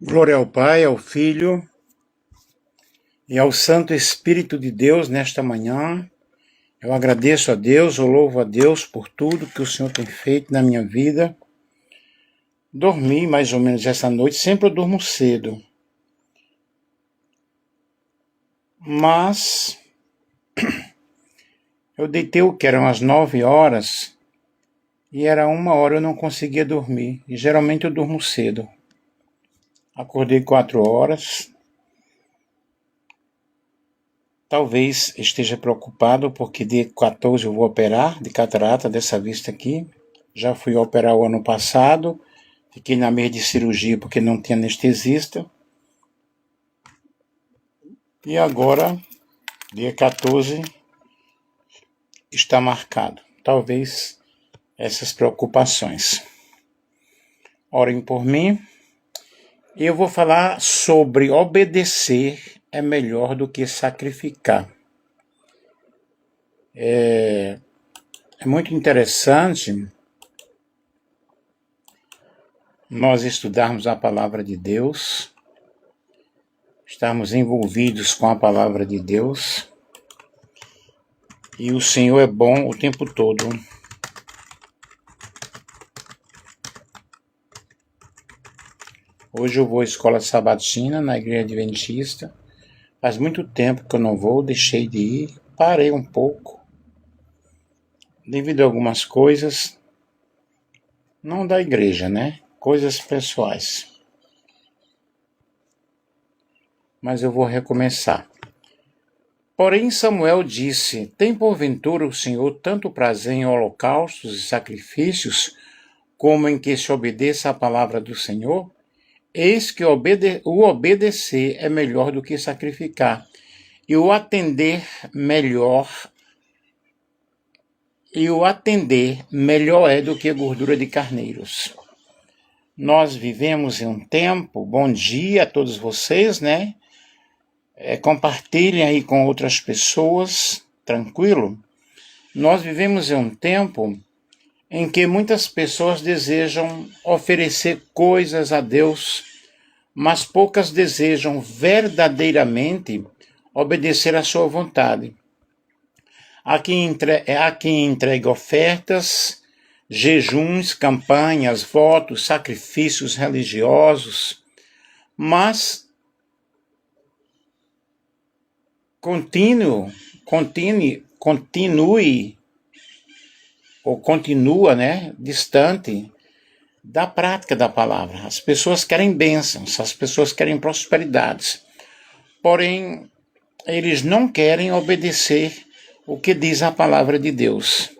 Glória ao Pai, ao Filho e ao Santo Espírito de Deus nesta manhã. Eu agradeço a Deus, eu louvo a Deus por tudo que o Senhor tem feito na minha vida. Dormi mais ou menos essa noite, sempre eu durmo cedo. Mas eu deitei o que eram as 9 horas e era 1 hora eu não conseguia dormir. E geralmente eu durmo cedo. Acordei 4 horas. Talvez esteja preocupado porque dia 14 eu vou operar de catarata dessa vista aqui. Já fui operar o ano passado. Fiquei na mesa de cirurgia porque não tinha anestesista. E agora, dia 14, está marcado. Talvez essas preocupações. Orem por mim. E eu vou falar sobre obedecer é melhor do que sacrificar. É muito interessante nós estudarmos a palavra de Deus, estarmos envolvidos com a palavra de Deus, e o Senhor é bom o tempo todo. Hoje eu vou à escola sabatina, na igreja adventista. Faz muito tempo que eu não vou, deixei de ir, parei um pouco, devido a algumas coisas, não da igreja, né? Coisas pessoais. Mas eu vou recomeçar. Porém Samuel disse: tem porventura o Senhor tanto prazer em holocaustos e sacrifícios, como em que se obedeça à palavra do Senhor? Eis que o obedecer é melhor do que sacrificar, e o atender melhor é do que gordura de carneiros. Nós vivemos em um tempo, bom dia a todos vocês, né? Compartilhem aí com outras pessoas, tranquilo? Nós vivemos em um tempo em que muitas pessoas desejam oferecer coisas a Deus, mas poucas desejam verdadeiramente obedecer à sua vontade. Há quem entregue ofertas, jejuns, campanhas, votos, sacrifícios religiosos, mas continua, distante da prática da palavra. As pessoas querem bênçãos, as pessoas querem prosperidades, porém, eles não querem obedecer o que diz a palavra de Deus.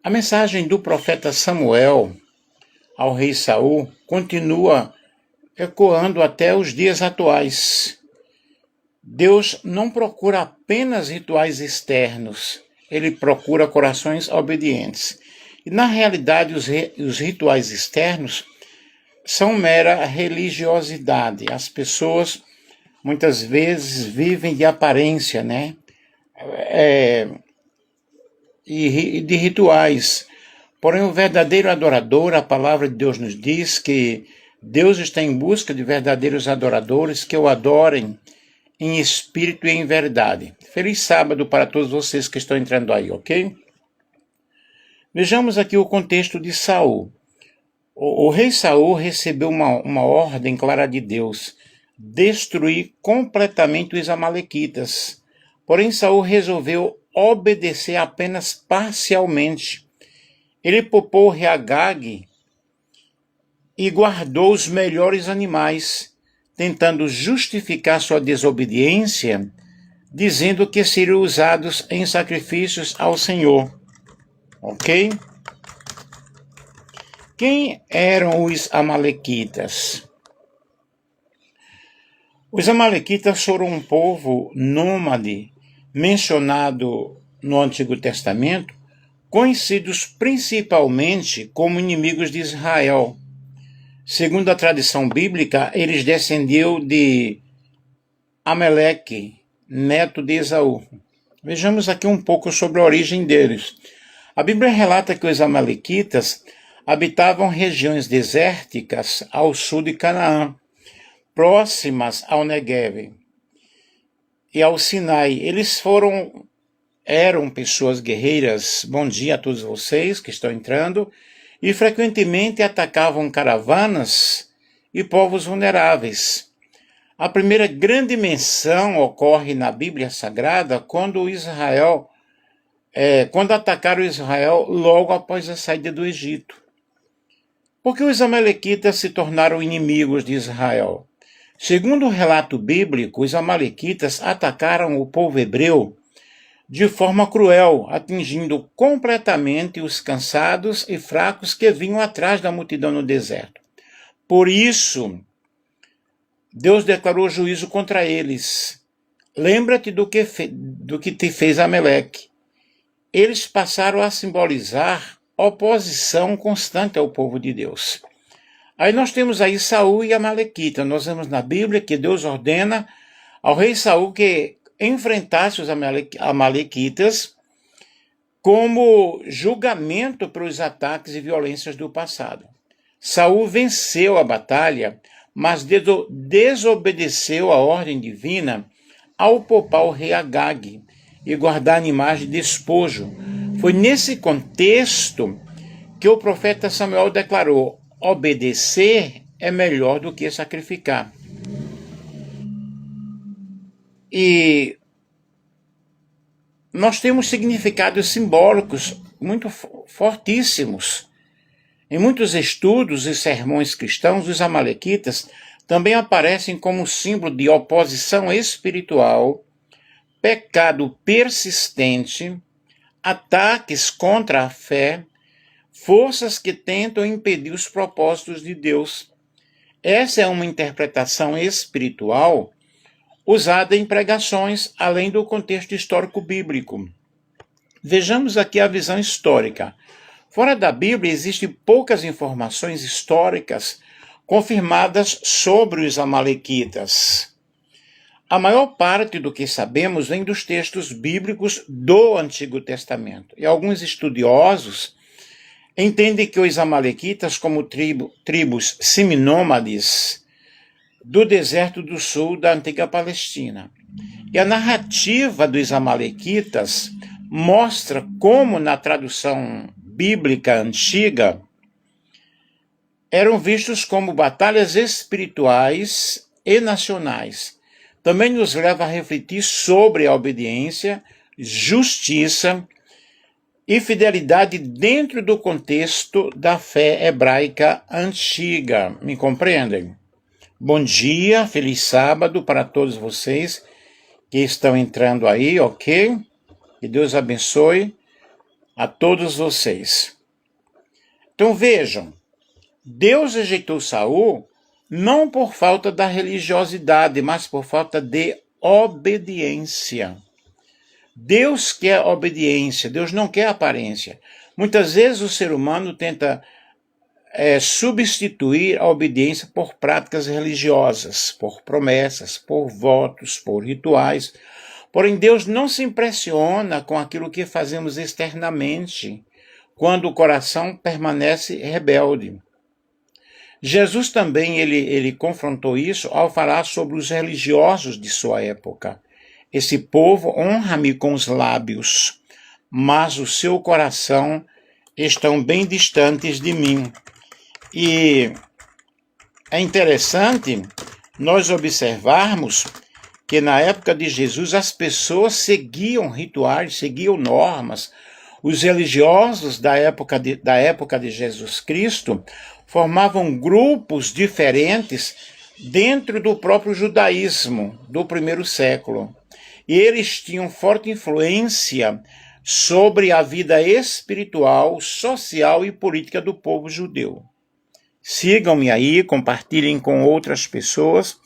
A mensagem do profeta Samuel ao rei Saul continua ecoando até os dias atuais. Deus não procura apenas rituais externos, ele procura corações obedientes. E na realidade os rituais externos são mera religiosidade. As pessoas muitas vezes vivem de aparência, né? E de rituais. Porém, o verdadeiro adorador, a palavra de Deus nos diz que Deus está em busca de verdadeiros adoradores que o adorem em espírito e em verdade. Feliz sábado para todos vocês que estão entrando aí, ok? Vejamos aqui o contexto de Saul. O rei Saul recebeu uma ordem clara de Deus: destruir completamente os amalequitas. Porém, Saul resolveu obedecer apenas parcialmente. Ele poupou o rei Agag e guardou os melhores animais, tentando justificar sua desobediência, dizendo que seriam usados em sacrifícios ao Senhor. Ok? Quem eram os amalequitas? Os amalequitas foram um povo nômade mencionado no Antigo Testamento, conhecidos principalmente como inimigos de Israel. Segundo a tradição bíblica, eles descendiam de Amaleque, neto de Esaú. Vejamos aqui um pouco sobre a origem deles. A Bíblia relata que os amalequitas habitavam regiões desérticas ao sul de Canaã. próximas ao Negev e ao Sinai. Eram pessoas guerreiras. Bom dia a todos vocês que estão entrando. E frequentemente atacavam caravanas e povos vulneráveis. A primeira grande menção ocorre na Bíblia Sagrada quando atacaram Israel logo após a saída do Egito. Porque os amalequitas se tornaram inimigos de Israel. Segundo o relato bíblico, os amalequitas atacaram o povo hebreu de forma cruel, atingindo completamente os cansados e fracos que vinham atrás da multidão no deserto. Por isso, Deus declarou juízo contra eles. Lembra-te do que te fez Amaleque. Eles passaram a simbolizar oposição constante ao povo de Deus. Aí nós temos aí Saul e Amalequita. Nós vemos na Bíblia que Deus ordena ao rei Saul que enfrentasse os amalequitas como julgamento pelos ataques e violências do passado. Saul venceu a batalha, mas desobedeceu a ordem divina ao poupar o rei Agag e guardar animais de despojo. Foi nesse contexto que o profeta Samuel declarou: obedecer é melhor do que sacrificar. E nós temos significados simbólicos muito fortíssimos. Em muitos estudos e sermões cristãos, os amalequitas também aparecem como símbolo de oposição espiritual, pecado persistente, ataques contra a fé, forças que tentam impedir os propósitos de Deus. Essa é uma interpretação espiritual usada em pregações, além do contexto histórico bíblico. Vejamos aqui a visão histórica. Fora da Bíblia, existem poucas informações históricas confirmadas sobre os amalequitas. A maior parte do que sabemos vem dos textos bíblicos do Antigo Testamento. E alguns estudiosos entendem que os amalequitas, como tribos seminômades do deserto do sul da antiga Palestina. E a narrativa dos amalequitas mostra como, na tradução bíblica antiga, eram vistos como batalhas espirituais e nacionais. Também nos leva a refletir sobre a obediência, justiça e fidelidade dentro do contexto da fé hebraica antiga. Me compreendem? Bom dia, feliz sábado para todos vocês que estão entrando aí, ok? Que Deus abençoe a todos vocês. Então vejam, Deus rejeitou Saul não por falta da religiosidade, mas por falta de obediência. Deus quer obediência, Deus não quer aparência. Muitas vezes o ser humano tenta substituir a obediência por práticas religiosas, por promessas, por votos, por rituais. Porém, Deus não se impressiona com aquilo que fazemos externamente, quando o coração permanece rebelde. Jesus também ele confrontou isso ao falar sobre os religiosos de sua época. Esse povo honra-me com os lábios, mas o seu coração estão bem distantes de mim. E é interessante nós observarmos que na época de Jesus as pessoas seguiam rituais, seguiam normas. Os religiosos da época de Jesus Cristo formavam grupos diferentes dentro do próprio judaísmo do primeiro século. E eles tinham forte influência sobre a vida espiritual, social e política do povo judeu. Sigam-me aí, compartilhem com outras pessoas.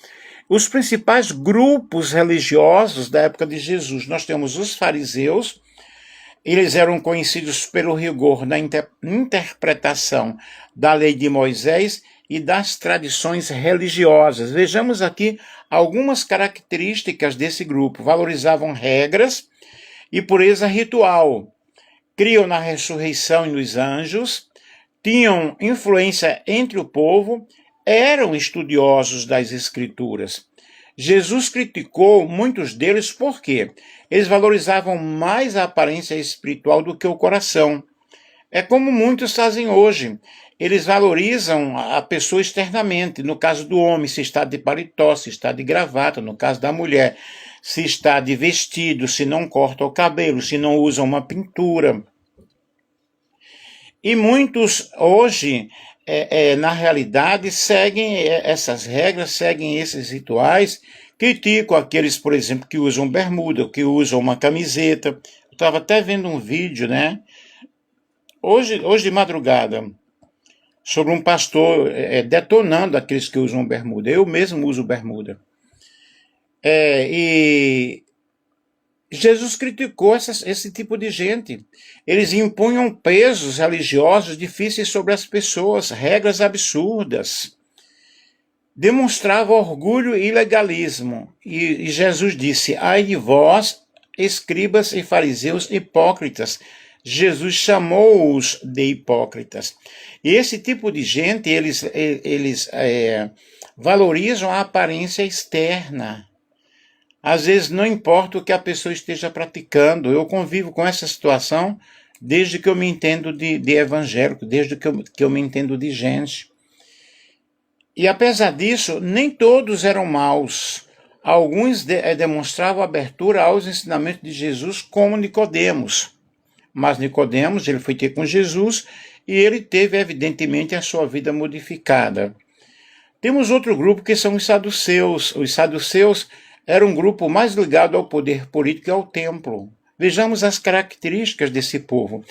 Os principais grupos religiosos da época de Jesus, nós temos os fariseus. Eles eram conhecidos pelo rigor na interpretação da lei de Moisés e das tradições religiosas. Vejamos aqui algumas características desse grupo. Valorizavam regras e pureza ritual. Criam na ressurreição e nos anjos. Tinham influência entre o povo, eram estudiosos das Escrituras. Jesus criticou muitos deles porque eles valorizavam mais a aparência espiritual do que o coração. É como muitos fazem hoje. Eles valorizam a pessoa externamente. No caso do homem, se está de paletó, se está de gravata. No caso da mulher, se está de vestido, se não corta o cabelo, se não usa uma pintura. E muitos hoje, na realidade, seguem essas regras, seguem esses rituais, criticam aqueles, por exemplo, que usam bermuda, que usam uma camiseta. Eu estava até vendo um vídeo, né? Hoje de madrugada, sobre um pastor detonando aqueles que usam bermuda. Eu mesmo uso bermuda. E Jesus criticou esse tipo de gente. Eles impunham pesos religiosos difíceis sobre as pessoas, regras absurdas. Demonstrava orgulho e legalismo. E Jesus disse: ai de vós, escribas e fariseus hipócritas. Jesus chamou-os de hipócritas. E esse tipo de gente, eles valorizam a aparência externa. Às vezes não importa o que a pessoa esteja praticando. Eu convivo com essa situação desde que eu me entendo de evangélico, desde que eu me entendo de gente. E apesar disso, nem todos eram maus. Alguns demonstravam abertura aos ensinamentos de Jesus, como Nicodemos. Mas Nicodemos, ele foi ter com Jesus e ele teve, evidentemente, a sua vida modificada. Temos outro grupo que são os saduceus. Os saduceus eram um grupo mais ligado ao poder político e ao templo. Vejamos as características desse povo.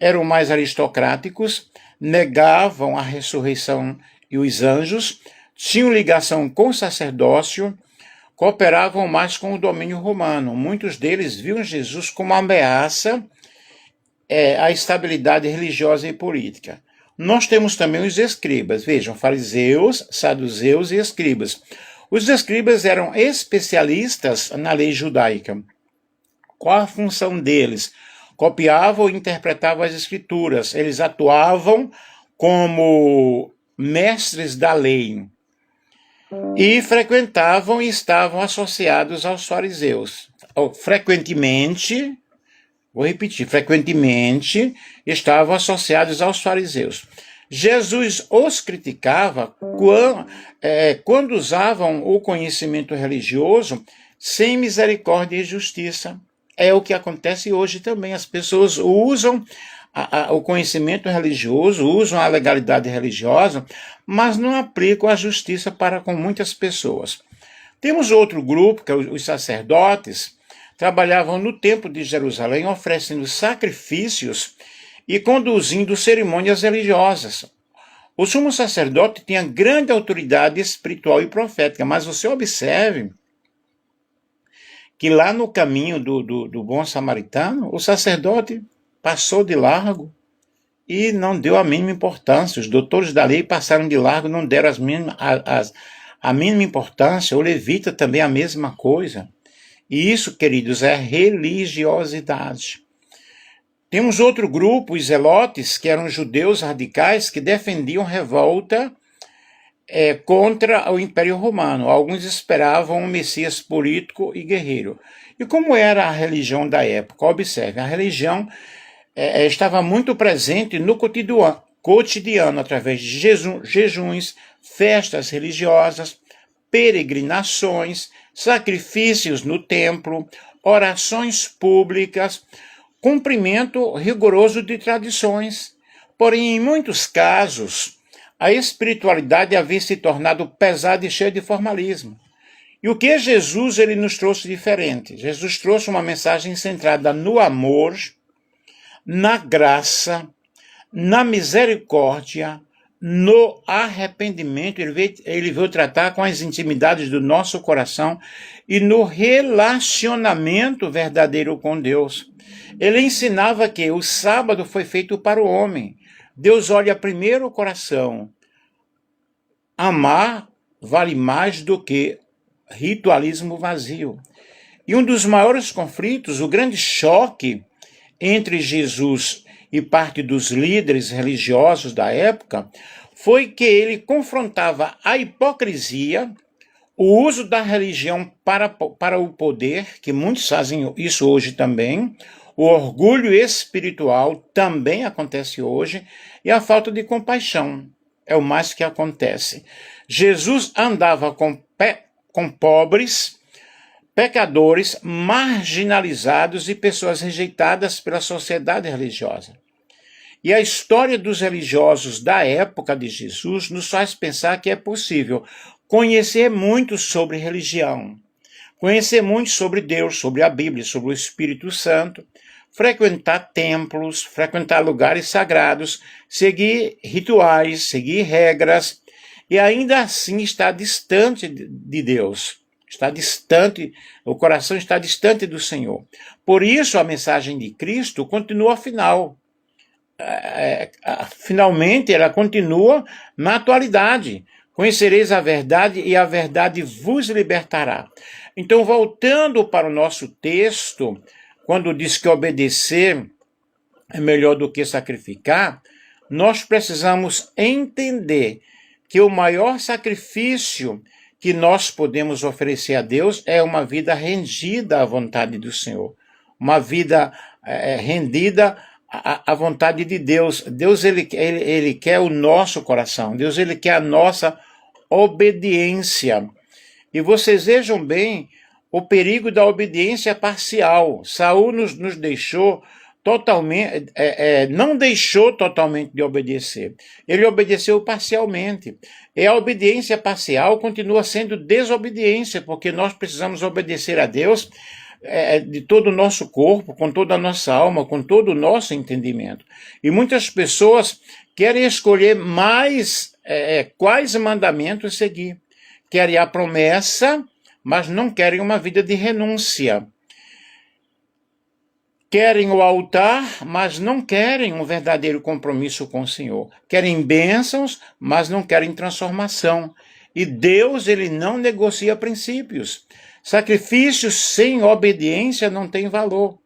Eram mais aristocráticos, negavam a ressurreição e os anjos, tinham ligação com o sacerdócio, cooperavam mais com o domínio romano. Muitos deles viam Jesus como uma ameaça à estabilidade religiosa e política. Nós temos também os escribas. Vejam, fariseus, saduceus e escribas. Os escribas eram especialistas na lei judaica. Qual a função deles? Copiavam e interpretavam as escrituras. Eles atuavam como mestres da lei. E frequentavam e estavam associados aos fariseus. Frequentemente estavam associados aos fariseus. Jesus os criticava quando usavam o conhecimento religioso sem misericórdia e justiça. É o que acontece hoje também. As pessoas usam o conhecimento religioso, usam a legalidade religiosa, mas não aplicam a justiça para com muitas pessoas. Temos outro grupo, que é os sacerdotes, trabalhavam no templo de Jerusalém oferecendo sacrifícios e conduzindo cerimônias religiosas. O sumo sacerdote tinha grande autoridade espiritual e profética, mas você observe que lá no caminho do bom samaritano, o sacerdote passou de largo e não deu a mínima importância. Os doutores da lei passaram de largo, não deram a mínima importância. O levita também a mesma coisa. E isso, queridos, é religiosidade. Temos outro grupo, os zelotes, que eram judeus radicais que defendiam revolta contra o Império Romano. Alguns esperavam um Messias político e guerreiro. E como era a religião da época? Observe, a religião estava muito presente no cotidiano através de jejuns, festas religiosas, peregrinações, sacrifícios no templo, orações públicas, cumprimento rigoroso de tradições. Porém, em muitos casos, a espiritualidade havia se tornado pesada e cheia de formalismo. E o que Jesus ele nos trouxe diferente? Jesus trouxe uma mensagem centrada no amor, na graça, na misericórdia, no arrependimento. Ele veio tratar com as intimidades do nosso coração e no relacionamento verdadeiro com Deus. Ele ensinava que o sábado foi feito para o homem. Deus olha primeiro o coração. Amar vale mais do que ritualismo vazio. E um dos maiores conflitos, o grande choque entre Jesus e parte dos líderes religiosos da época, foi que ele confrontava a hipocrisia, o uso da religião para o poder, que muitos fazem isso hoje também, o orgulho espiritual também acontece hoje, e a falta de compaixão é o mais que acontece. Jesus andava com pobres, pecadores, marginalizados e pessoas rejeitadas pela sociedade religiosa. E a história dos religiosos da época de Jesus nos faz pensar que é possível conhecer muito sobre religião, conhecer muito sobre Deus, sobre a Bíblia, sobre o Espírito Santo, frequentar templos, frequentar lugares sagrados, seguir rituais, seguir regras, e ainda assim estar distante de Deus. Está distante, o coração está distante do Senhor. Por isso a mensagem de Cristo continua finalmente ela continua na atualidade. Conhecereis a verdade e a verdade vos libertará. Então, voltando para o nosso texto, quando diz que obedecer é melhor do que sacrificar, nós precisamos entender que o maior sacrifício que nós podemos oferecer a Deus é uma vida rendida à vontade do Senhor, uma vida rendida à vontade de Deus. Deus ele quer o nosso coração, Deus ele quer a nossa obediência. E vocês vejam bem o perigo da obediência parcial. Saul nos deixou totalmente, não deixou totalmente de obedecer. Ele obedeceu parcialmente. E a obediência parcial continua sendo desobediência, porque nós precisamos obedecer a Deus de todo o nosso corpo, com toda a nossa alma, com todo o nosso entendimento. E muitas pessoas querem escolher mais quais mandamentos seguir. Querem a promessa, mas não querem uma vida de renúncia. Querem o altar, mas não querem um verdadeiro compromisso com o Senhor. Querem bênçãos, mas não querem transformação. E Deus, ele não negocia princípios. Sacrifícios sem obediência não tem valor.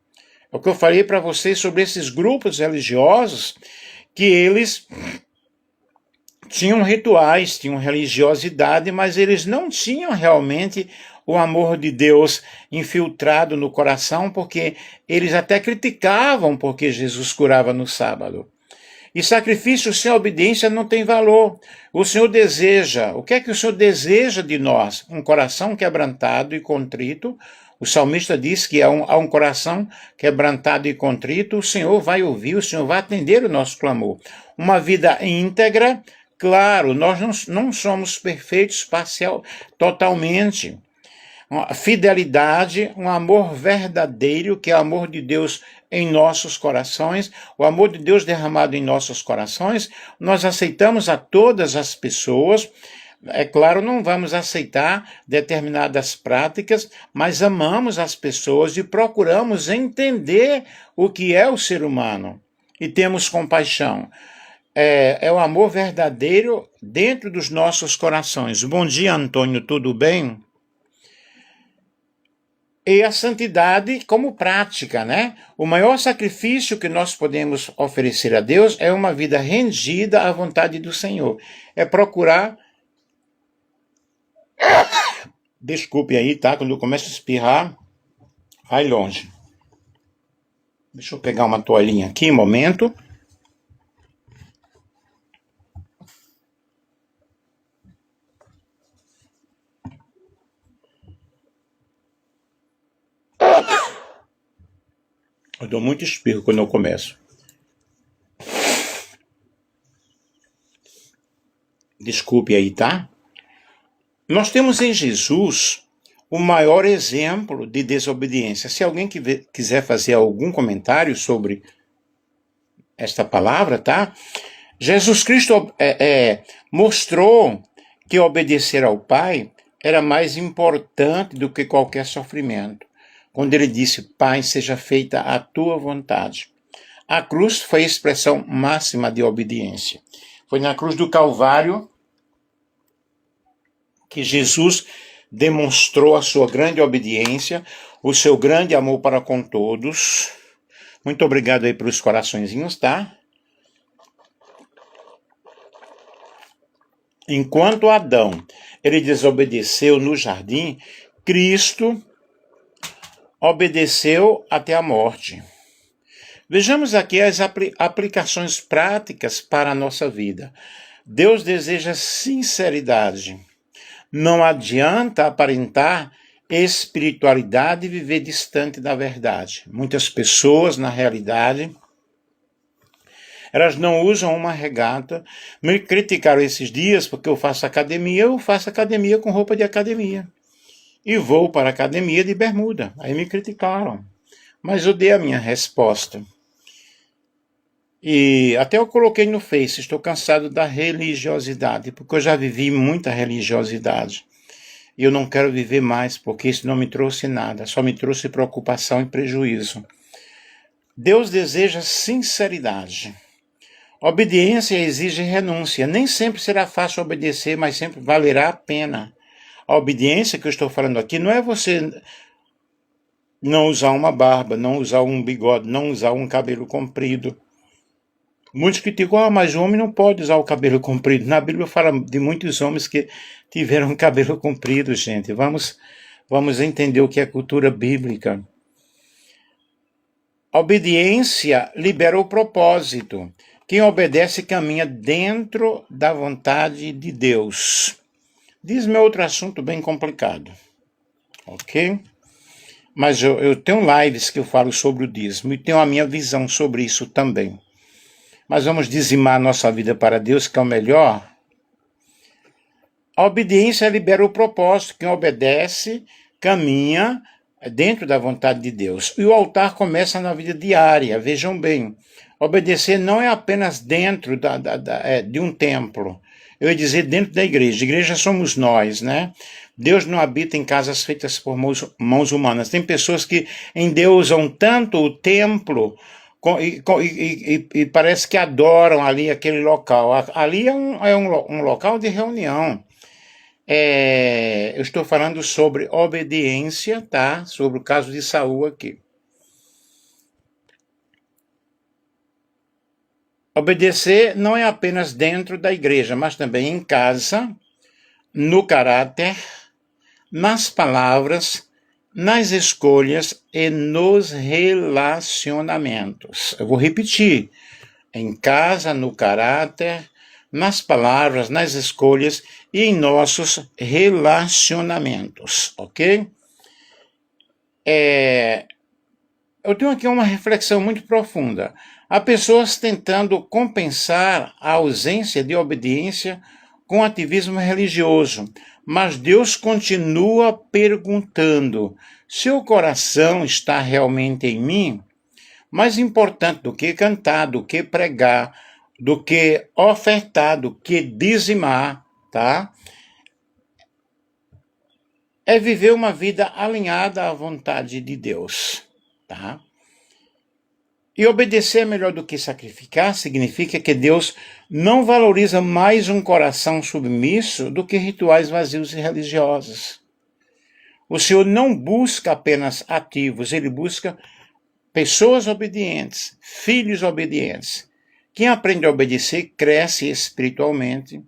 É o que eu falei para vocês sobre esses grupos religiosos, que eles tinham rituais, tinham religiosidade, mas eles não tinham realmente o amor de Deus infiltrado no coração, porque eles até criticavam porque Jesus curava no sábado. E sacrifício sem obediência não tem valor. O Senhor deseja, o que é que o Senhor deseja de nós? Um coração quebrantado e contrito. O salmista diz que há um coração quebrantado e contrito, o Senhor vai ouvir, o Senhor vai atender o nosso clamor. Uma vida íntegra, claro, nós não somos perfeitos totalmente. Uma fidelidade, um amor verdadeiro, que é o amor de Deus em nossos corações, o amor de Deus derramado em nossos corações. Nós aceitamos a todas as pessoas. É claro, não vamos aceitar determinadas práticas, mas amamos as pessoas e procuramos entender o que é o ser humano. E temos compaixão. É o amor verdadeiro dentro dos nossos corações. Bom dia, Antônio, tudo bem? E a santidade como prática, né? O maior sacrifício que nós podemos oferecer a Deus é uma vida rendida à vontade do Senhor. É procurar... Desculpe aí, tá? Quando eu começo a espirrar, vai longe. Deixa eu pegar uma toalhinha aqui, um momento. Eu dou muito espirro quando eu começo. Desculpe aí, tá? Nós temos em Jesus o maior exemplo de desobediência. Se alguém quiser fazer algum comentário sobre esta palavra, tá? Jesus Cristo mostrou que obedecer ao Pai era mais importante do que qualquer sofrimento. Quando ele disse, Pai, seja feita a tua vontade. A cruz foi a expressão máxima de obediência. Foi na cruz do Calvário que Jesus demonstrou a sua grande obediência, o seu grande amor para com todos. Muito obrigado aí pelos coraçõezinhos, tá? Enquanto Adão ele desobedeceu no jardim, Cristo obedeceu até a morte. Vejamos aqui as aplicações práticas para a nossa vida. Deus deseja sinceridade. Não adianta aparentar espiritualidade e viver distante da verdade. Muitas pessoas, na realidade, elas não usam uma regata. Me criticaram esses dias porque eu faço academia com roupa de academia. E vou para a academia de bermuda. Aí me criticaram. Mas eu dei a minha resposta. E até eu coloquei no Face, estou cansado da religiosidade, porque eu já vivi muita religiosidade. E eu não quero viver mais, porque isso não me trouxe nada, só me trouxe preocupação e prejuízo. Deus deseja sinceridade. Obediência exige renúncia. Nem sempre será fácil obedecer, mas sempre valerá a pena. A obediência que eu estou falando aqui não é você não usar uma barba, não usar um bigode, não usar um cabelo comprido. Muitos criticam, mas o homem não pode usar o cabelo comprido. Na Bíblia fala de muitos homens que tiveram cabelo comprido, gente. Vamos entender o que é cultura bíblica. A obediência libera o propósito. Quem obedece caminha dentro da vontade de Deus. Diz-me outro assunto bem complicado, ok? Mas eu tenho lives que eu falo sobre o dízimo e tenho a minha visão sobre isso também. Mas vamos dizimar a nossa vida para Deus, que é o melhor. A obediência libera o propósito. Quem obedece caminha dentro da vontade de Deus. E o altar começa na vida diária. Vejam bem, obedecer não é apenas dentro de um templo. Eu ia dizer dentro da igreja. A igreja somos nós, né? Deus não habita em casas feitas por mãos humanas. Tem pessoas que endeusam tanto o templo e parece que adoram ali aquele local. Ali é um local de reunião. Eu estou falando sobre obediência, tá? Sobre o caso de Saul aqui. Obedecer não é apenas dentro da igreja, mas também em casa, no caráter, nas palavras, nas escolhas e nos relacionamentos. Eu vou repetir. Em casa, no caráter, nas palavras, nas escolhas e em nossos relacionamentos, ok? Eu tenho aqui uma reflexão muito profunda. Há pessoas tentando compensar a ausência de obediência com ativismo religioso, mas Deus continua perguntando: seu coração está realmente em mim? Mais importante do que cantar, do que pregar, do que ofertar, do que dizimar, tá? É viver uma vida alinhada à vontade de Deus, tá? E obedecer é melhor do que sacrificar significa que Deus não valoriza mais um coração submisso do que rituais vazios e religiosos. O Senhor não busca apenas ativos, Ele busca pessoas obedientes, filhos obedientes. Quem aprende a obedecer cresce espiritualmente,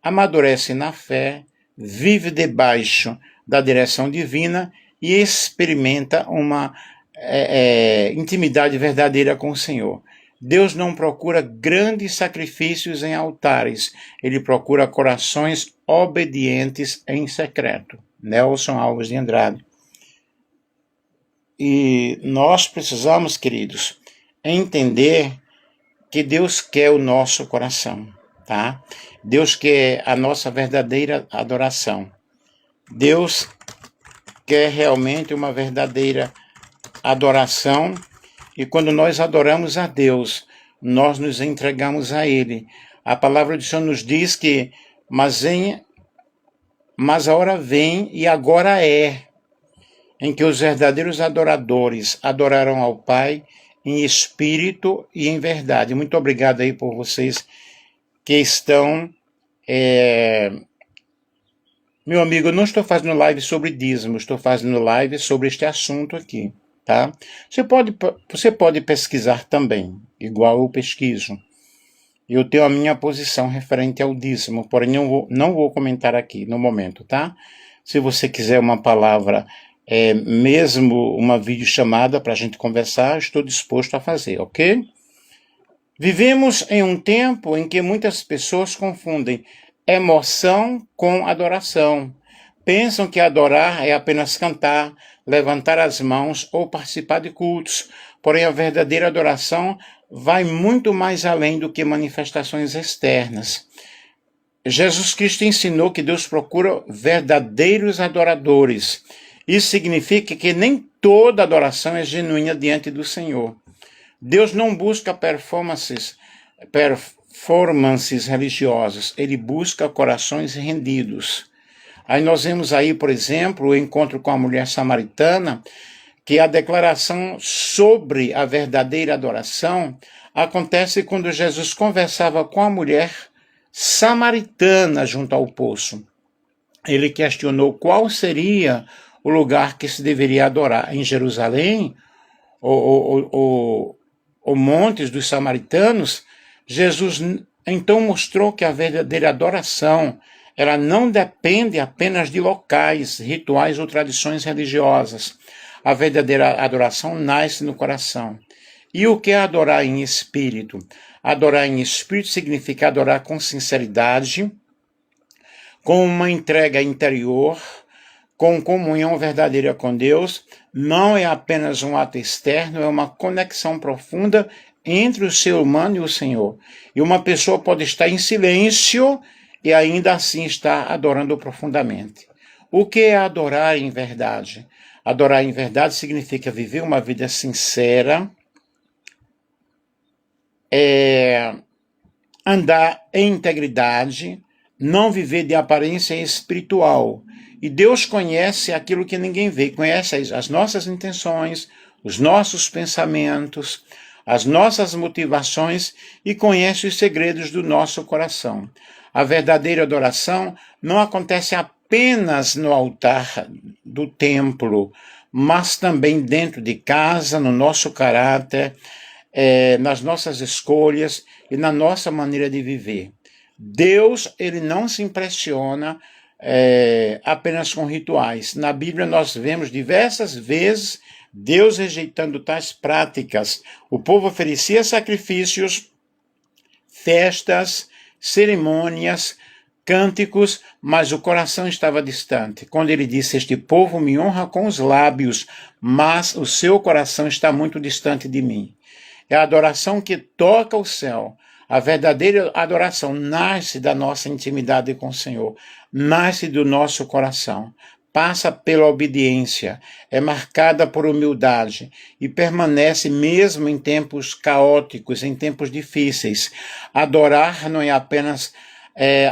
amadurece na fé, vive debaixo da direção divina e experimenta uma intimidade verdadeira com o Senhor. Deus não procura grandes sacrifícios em altares, Ele procura corações obedientes em secreto. Nelson Alves de Andrade. E nós precisamos, queridos, entender que Deus quer o nosso coração, tá? Deus quer a nossa verdadeira adoração. Deus quer realmente uma verdadeira adoração, e quando nós adoramos a Deus, nós nos entregamos a Ele. A palavra do Senhor nos diz que, mas a hora vem e agora é, em que os verdadeiros adoradores adorarão ao Pai em espírito e em verdade. Muito obrigado aí por vocês que estão... Meu amigo, eu não estou fazendo live sobre dízimo, estou fazendo live sobre este assunto aqui, tá? Você pode pesquisar também, igual eu pesquiso. Eu tenho a minha posição referente ao dízimo, porém não vou comentar aqui no momento, tá? Se você quiser uma palavra, mesmo uma videochamada para a gente conversar, estou disposto a fazer, ok? Vivemos em um tempo em que muitas pessoas confundem emoção com adoração. Pensam que adorar é apenas cantar, levantar as mãos ou participar de cultos. Porém, a verdadeira adoração vai muito mais além do que manifestações externas. Jesus Cristo ensinou que Deus procura verdadeiros adoradores. Isso significa que nem toda adoração é genuína diante do Senhor. Deus não busca performances religiosas, ele busca corações rendidos. Aí nós vemos aí, por exemplo, o encontro com a mulher samaritana, que a declaração sobre a verdadeira adoração acontece quando Jesus conversava com a mulher samaritana junto ao poço. Ele questionou qual seria o lugar que se deveria adorar, em Jerusalém, ou montes dos samaritanos. Jesus então mostrou que a verdadeira adoração, ela não depende apenas de locais, rituais ou tradições religiosas. A verdadeira adoração nasce no coração. E o que é adorar em espírito? Adorar em espírito significa adorar com sinceridade, com uma entrega interior, com comunhão verdadeira com Deus. Não é apenas um ato externo, é uma conexão profunda entre o ser humano e o Senhor. E uma pessoa pode estar em silêncio e ainda assim estar adorando profundamente. O que é adorar em verdade? Adorar em verdade significa viver uma vida sincera, andar em integridade, não viver de aparência espiritual. E Deus conhece aquilo que ninguém vê, conhece as nossas intenções, os nossos pensamentos, as nossas motivações e conhece os segredos do nosso coração. A verdadeira adoração não acontece apenas no altar do templo, mas também dentro de casa, no nosso caráter, nas nossas escolhas e na nossa maneira de viver. Deus, ele não se impressiona apenas com rituais. Na Bíblia nós vemos diversas vezes Deus rejeitando tais práticas. O povo oferecia sacrifícios, festas, cerimônias, cânticos, mas o coração estava distante. Quando ele disse: este povo me honra com os lábios, mas o seu coração está muito distante de mim. É a adoração que toca o céu. A verdadeira adoração nasce da nossa intimidade com o Senhor, nasce do nosso coração, passa pela obediência, é marcada por humildade e permanece mesmo em tempos caóticos, em tempos difíceis. Adorar não é apenas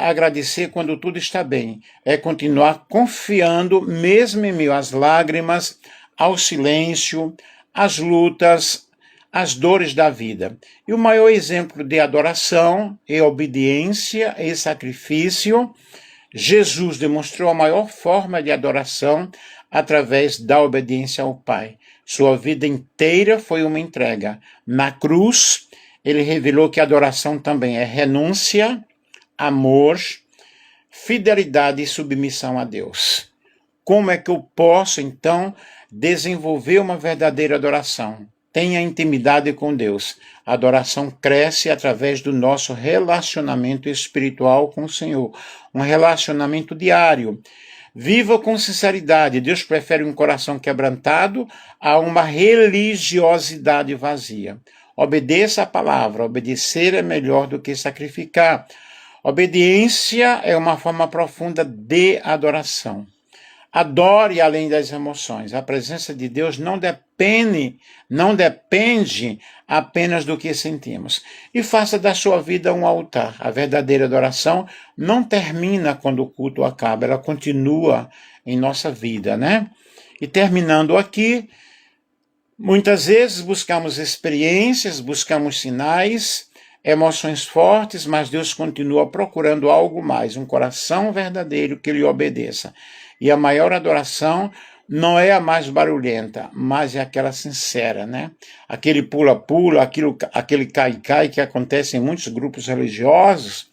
agradecer quando tudo está bem, é continuar confiando mesmo em meio às lágrimas, ao silêncio, às lutas, as dores da vida. E o maior exemplo de adoração é obediência e sacrifício. Jesus demonstrou a maior forma de adoração através da obediência ao Pai. Sua vida inteira foi uma entrega. Na cruz, ele revelou que a adoração também é renúncia, amor, fidelidade e submissão a Deus. Como é que eu posso, então, desenvolver uma verdadeira adoração? Tenha intimidade com Deus. A adoração cresce através do nosso relacionamento espiritual com o Senhor. Um relacionamento diário. Viva com sinceridade. Deus prefere um coração quebrantado a uma religiosidade vazia. Obedeça a palavra. Obedecer é melhor do que sacrificar. Obediência é uma forma profunda de adoração. Adore além das emoções. A presença de Deus não depende apenas do que sentimos. E faça da sua vida um altar. A verdadeira adoração não termina quando o culto acaba, ela continua em nossa vida, né? E terminando aqui, muitas vezes buscamos experiências, buscamos sinais, emoções fortes, mas Deus continua procurando algo mais, um coração verdadeiro que lhe obedeça. E a maior adoração não é a mais barulhenta, mas é aquela sincera, né? Aquele pula-pula, aquele cai-cai que acontece em muitos grupos religiosos,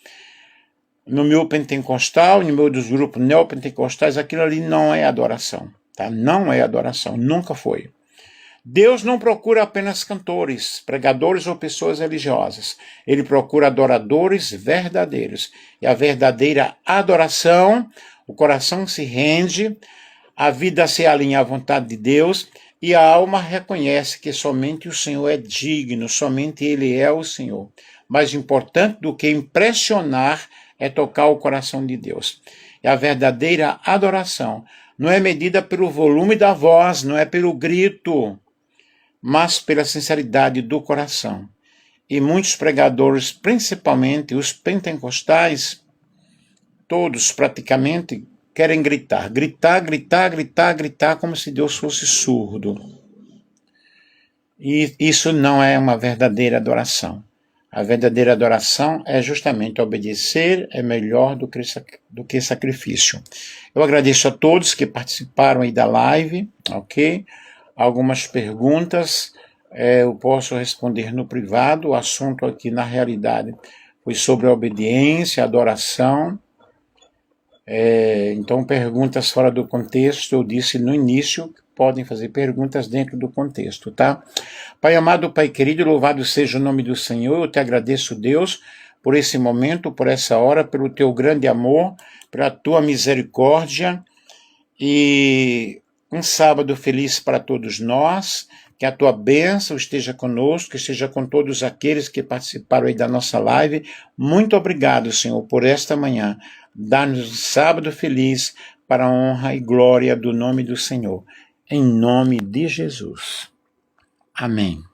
no meu pentecostal, no meu dos grupos neopentecostais, aquilo ali não é adoração, tá? Não é adoração, nunca foi. Deus não procura apenas cantores, pregadores ou pessoas religiosas. Ele procura adoradores verdadeiros. E a verdadeira adoração, o coração se rende, a vida se alinha à vontade de Deus e a alma reconhece que somente o Senhor é digno, somente Ele é o Senhor. Mais importante do que impressionar é tocar o coração de Deus. E a verdadeira adoração não é medida pelo volume da voz, não é pelo grito, mas pela sinceridade do coração. E muitos pregadores, principalmente os pentecostais, todos praticamente querem gritar, como se Deus fosse surdo. E isso não é uma verdadeira adoração. A verdadeira adoração é justamente obedecer, é melhor do que sacrifício. Eu agradeço a todos que participaram aí da live, ok? Algumas perguntas eu posso responder no privado. O assunto aqui, na realidade, foi sobre a obediência, a adoração. Então, perguntas fora do contexto, eu disse no início, podem fazer perguntas dentro do contexto, tá? Pai amado, Pai querido, louvado seja o nome do Senhor. Eu te agradeço, Deus, por esse momento, por essa hora, pelo teu grande amor, pela tua misericórdia, e um sábado feliz para todos nós. Que a tua bênção esteja conosco, que esteja com todos aqueles que participaram aí da nossa live. Muito obrigado, Senhor, por esta manhã. Dá-nos um sábado feliz para a honra e glória do nome do Senhor. Em nome de Jesus. Amém.